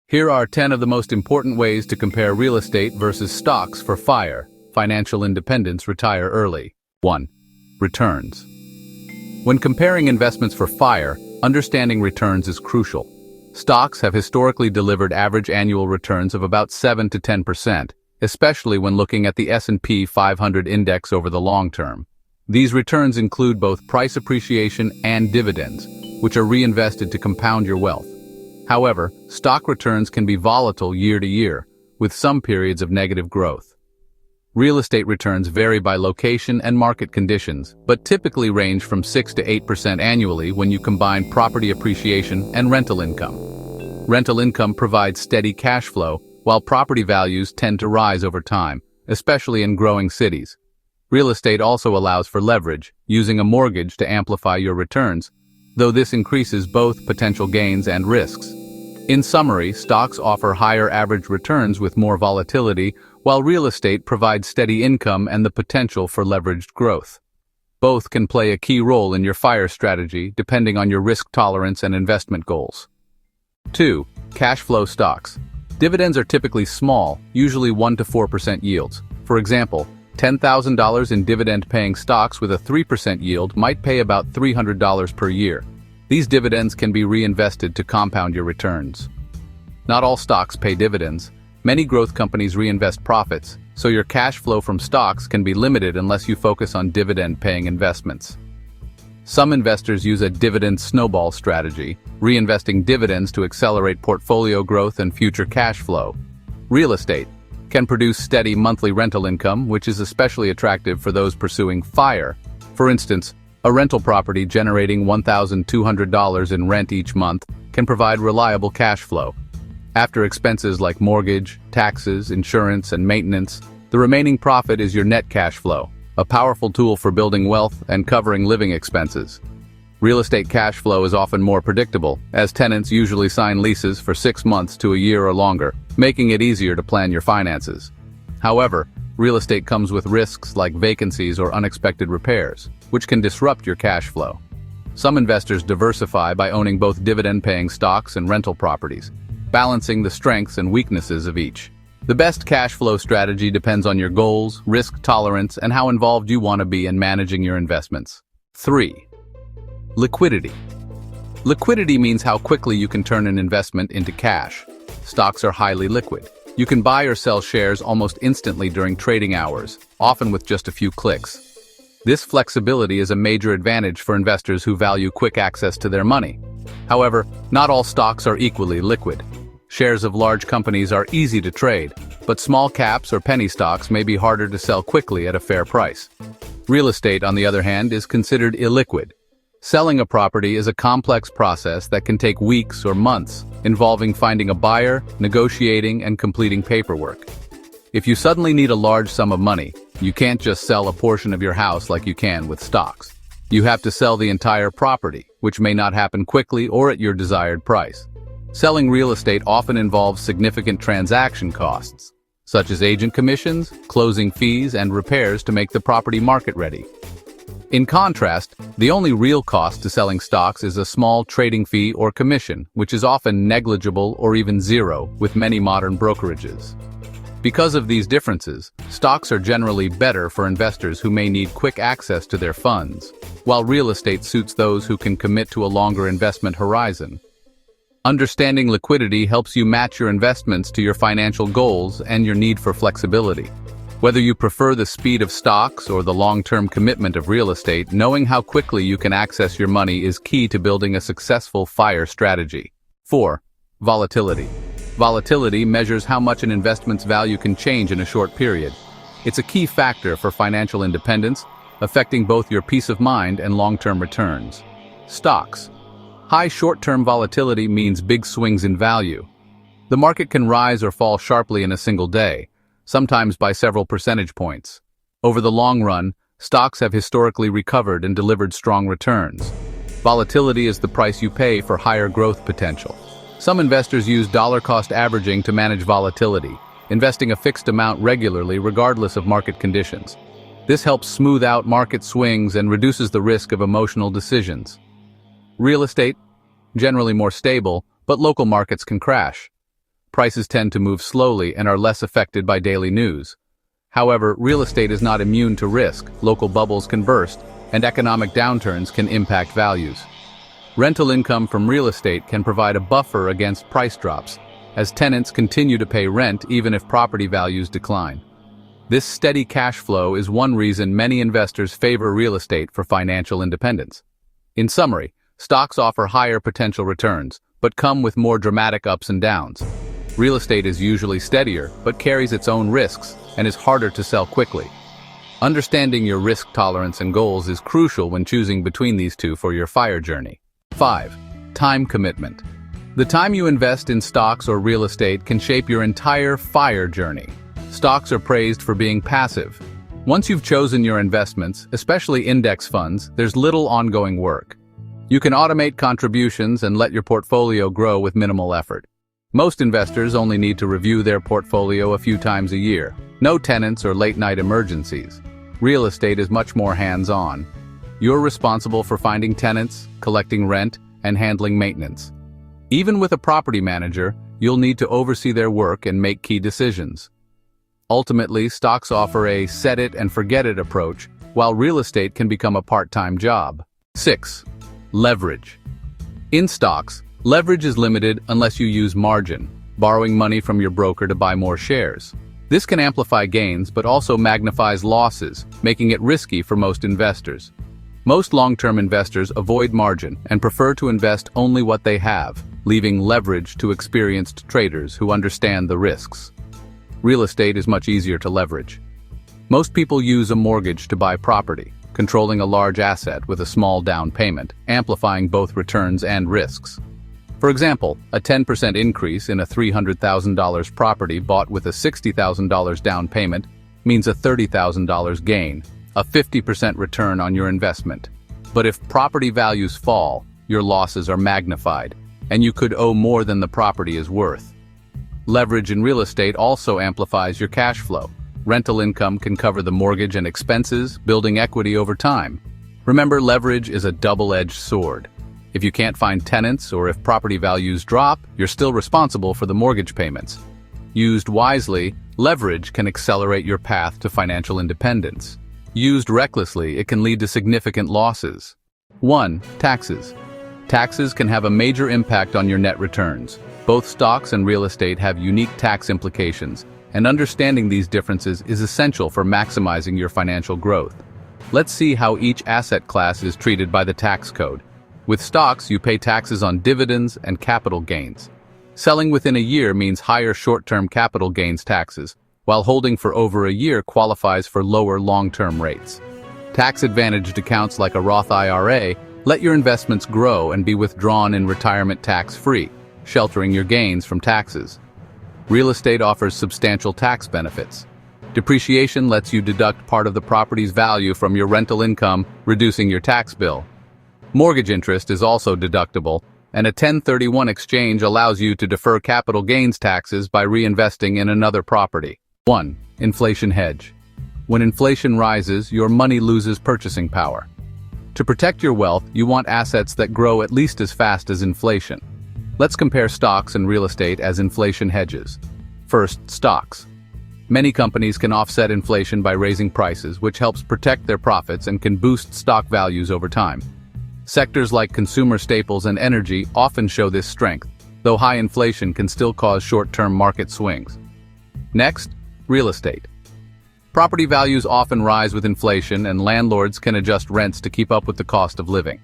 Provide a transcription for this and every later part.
Here are 10 of the most important ways to compare real estate versus stocks for FIRE, financial independence, retire early. 1. Returns. When comparing investments for FIRE, understanding returns is crucial. Stocks have historically delivered average annual returns of about 7 to 10%, especially when looking at the S&P 500 index over the long term. These returns include both price appreciation and dividends, which are reinvested to compound your wealth. However, stock returns can be volatile year to year, with some periods of negative growth. Real estate returns vary by location and market conditions, but typically range from 6 to 8% annually when you combine property appreciation and rental income. Rental income provides steady cash flow, while property values tend to rise over time, especially in growing cities. Real estate also allows for leverage, using a mortgage to amplify your returns, though this increases both potential gains and risks. In summary, stocks offer higher average returns with more volatility, while real estate provides steady income and the potential for leveraged growth. Both can play a key role in your FIRE strategy, depending on your risk tolerance and investment goals. 2. Cash flow stocks. Dividends are typically small, usually 1 to 4% yields. For example, $10,000 in dividend-paying stocks with a 3% yield might pay about $300 per year. These dividends can be reinvested to compound your returns. Not all stocks pay dividends. Many growth companies reinvest profits, so your cash flow from stocks can be limited unless you focus on dividend-paying investments. Some investors use a dividend snowball strategy, reinvesting dividends to accelerate portfolio growth and future cash flow. Real estate can produce steady monthly rental income, which is especially attractive for those pursuing FIRE. For instance, a rental property generating $1,200 in rent each month can provide reliable cash flow. After expenses like mortgage, taxes, insurance, and maintenance, the remaining profit is your net cash flow, a powerful tool for building wealth and covering living expenses. Real estate cash flow is often more predictable, as tenants usually sign leases for 6 months to a year or longer, making it easier to plan your finances. However, real estate comes with risks like vacancies or unexpected repairs, which can disrupt your cash flow. Some investors diversify by owning both dividend-paying stocks and rental properties, balancing the strengths and weaknesses of each. The best cash flow strategy depends on your goals, risk tolerance, and how involved you want to be in managing your investments. 3. Liquidity. Liquidity means how quickly you can turn an investment into cash. Stocks are highly liquid. You can buy or sell shares almost instantly during trading hours, often with just a few clicks. This flexibility is a major advantage for investors who value quick access to their money. However, not all stocks are equally liquid. Shares of large companies are easy to trade, but small caps or penny stocks may be harder to sell quickly at a fair price. Real estate, on the other hand, is considered illiquid. Selling a property is a complex process that can take weeks or months, involving finding a buyer, negotiating, and completing paperwork. If you suddenly need a large sum of money, you can't just sell a portion of your house like you can with stocks. You have to sell the entire property, which may not happen quickly or at your desired price. Selling real estate often involves significant transaction costs, such as agent commissions, closing fees, and repairs to make the property market ready. In contrast, the only real cost to selling stocks is a small trading fee or commission, which is often negligible or even zero with many modern brokerages. Because of these differences, stocks are generally better for investors who may need quick access to their funds, while real estate suits those who can commit to a longer investment horizon. Understanding liquidity helps you match your investments to your financial goals and your need for flexibility. Whether you prefer the speed of stocks or the long-term commitment of real estate, knowing how quickly you can access your money is key to building a successful FIRE strategy. 4. Volatility. Volatility measures how much an investment's value can change in a short period. It's a key factor for financial independence, affecting both your peace of mind and long-term returns. Stocks. High short-term volatility means big swings in value. The market can rise or fall sharply in a single day, sometimes by several percentage points. Over the long run, stocks have historically recovered and delivered strong returns. Volatility is the price you pay for higher growth potential. Some investors use dollar-cost averaging to manage volatility, investing a fixed amount regularly regardless of market conditions. This helps smooth out market swings and reduces the risk of emotional decisions. Real estate, generally more stable, but local markets can crash. prices tend to move slowly and are less affected by daily news. However, real estate is not immune to risk. Local bubbles can burst, and economic downturns can impact values. Rental income from real estate can provide a buffer against price drops, as tenants continue to pay rent even if property values decline. This steady cash flow is one reason many investors favor real estate for financial independence. In summary, stocks offer higher potential returns, but come with more dramatic ups and downs. Real estate is usually steadier, but carries its own risks and is harder to sell quickly. Understanding your risk tolerance and goals is crucial when choosing between these two for your FIRE journey. 5. Time commitment. The time you invest in stocks or real estate can shape your entire FIRE journey. Stocks are praised for being passive. Once you've chosen your investments, especially index funds, there's little ongoing work. You can automate contributions and let your portfolio grow with minimal effort. Most investors only need to review their portfolio a few times a year. No tenants or late-night emergencies. Real estate is much more hands-on. You're responsible for finding tenants, collecting rent, and handling maintenance. Even with a property manager, you'll need to oversee their work and make key decisions. Ultimately, stocks offer a set-it-and-forget-it approach, while real estate can become a part-time job. 6. Leverage. In stocks, leverage is limited unless you use margin, borrowing money from your broker to buy more shares. This can amplify gains but also magnifies losses, making it risky for most investors. Most long-term investors avoid margin and prefer to invest only what they have, leaving leverage to experienced traders who understand the risks. Real estate is much easier to leverage. Most people use a mortgage to buy property, controlling a large asset with a small down payment, amplifying both returns and risks. For example, a 10% increase in a $300,000 property bought with a $60,000 down payment means a $30,000 gain, a 50% return on your investment. But if property values fall, your losses are magnified, and you could owe more than the property is worth. Leverage in real estate also amplifies your cash flow. Rental income can cover the mortgage and expenses, building equity over time. Remember, leverage is a double-edged sword. If you can't find tenants or if property values drop, you're still responsible for the mortgage payments. Used wisely, leverage can accelerate your path to financial independence. Used recklessly, it can lead to significant losses. 1. Taxes. Taxes can have a major impact on your net returns. Both stocks and real estate have unique tax implications, and understanding these differences is essential for maximizing your financial growth. Let's see how each asset class is treated by the tax code. With stocks, you pay taxes on dividends and capital gains. Selling within a year means higher short-term capital gains taxes, while holding for over a year qualifies for lower long-term rates. Tax-advantaged accounts like a Roth IRA let your investments grow and be withdrawn in retirement tax-free, sheltering your gains from taxes. Real estate offers substantial tax benefits. Depreciation lets you deduct part of the property's value from your rental income, reducing your tax bill. Mortgage interest is also deductible, and a 1031 exchange allows you to defer capital gains taxes by reinvesting in another property. 1. Inflation hedge. When inflation rises, your money loses purchasing power. To protect your wealth, you want assets that grow at least as fast as inflation. Let's compare stocks and real estate as inflation hedges. First, stocks. Many companies can offset inflation by raising prices, which helps protect their profits and can boost stock values over time. Sectors like consumer staples and energy often show this strength, though high inflation can still cause short-term market swings. Next, real estate. Property values often rise with inflation, and landlords can adjust rents to keep up with the cost of living.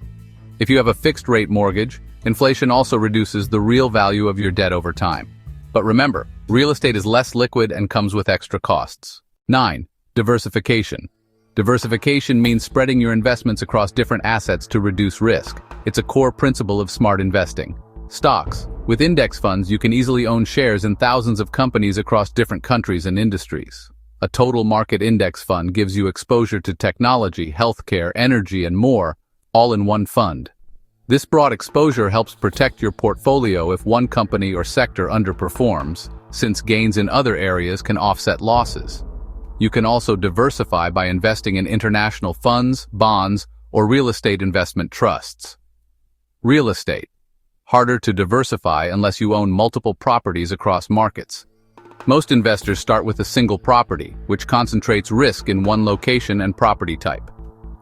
If you have a fixed-rate mortgage, inflation also reduces the real value of your debt over time. But remember, real estate is less liquid and comes with extra costs. 9. Diversification. Diversification means spreading your investments across different assets to reduce risk. It's a core principle of smart investing. Stocks. With index funds, you can easily own shares in thousands of companies across different countries and industries. A total market index fund gives you exposure to technology, healthcare, energy, and more, all in one fund. This broad exposure helps protect your portfolio if one company or sector underperforms, since gains in other areas can offset losses. You can also diversify by investing in international funds, bonds, or real estate investment trusts. Real estate. harder to diversify unless you own multiple properties across markets. Most investors start with a single property, which concentrates risk in one location and property type.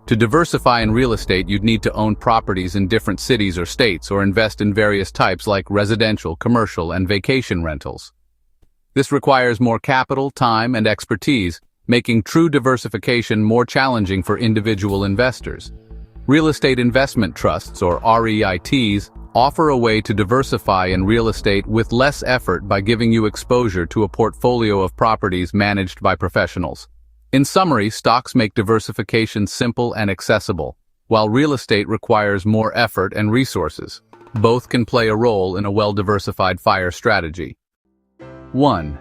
To diversify in real estate, you'd need to own properties in different cities or states or invest in various types like residential, commercial, and vacation rentals. This requires more capital, time, and expertise, making true diversification more challenging for individual investors. Real estate investment trusts, or REITs, offer a way to diversify in real estate with less effort by giving you exposure to a portfolio of properties managed by professionals. In summary, stocks make diversification simple and accessible, while real estate requires more effort and resources. Both can play a role in a well-diversified FIRE strategy. 1.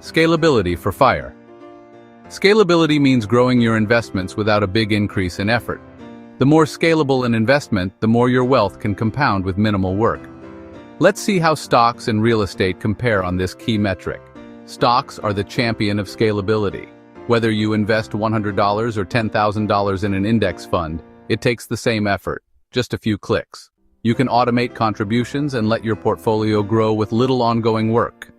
Scalability for FIRE. Scalability means growing your investments without a big increase in effort. The more scalable an investment, the more your wealth can compound with minimal work. Let's see how stocks and real estate compare on this key metric. Stocks are the champion of scalability. Whether you invest $100 or $10,000 in an index fund, it takes the same effort, just a few clicks. You can automate contributions and let your portfolio grow with little ongoing work.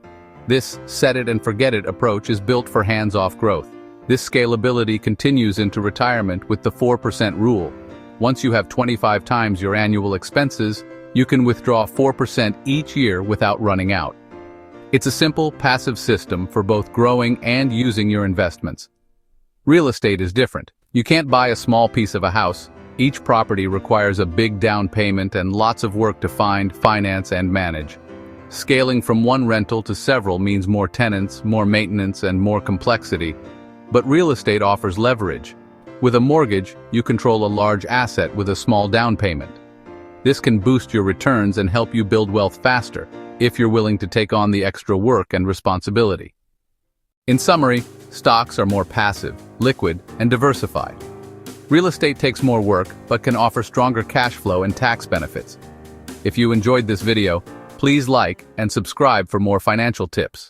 This set-it-and-forget-it approach is built for hands-off growth. This scalability continues into retirement with the 4% rule. Once you have 25 times your annual expenses, you can withdraw 4% each year without running out. It's a simple, passive system for both growing and using your investments. Real estate is different. You can't buy a small piece of a house. Each property requires a big down payment and lots of work to find, finance, and manage. Scaling from one rental to several means more tenants, more maintenance, and more complexity. But real estate offers leverage. With a mortgage, you control a large asset with a small down payment. This can boost your returns and help you build wealth faster, if you're willing to take on the extra work and responsibility. In summary, stocks are more passive, liquid, and diversified. Real estate takes more work, but can offer stronger cash flow and tax benefits. If you enjoyed this video, please like and subscribe for more financial tips.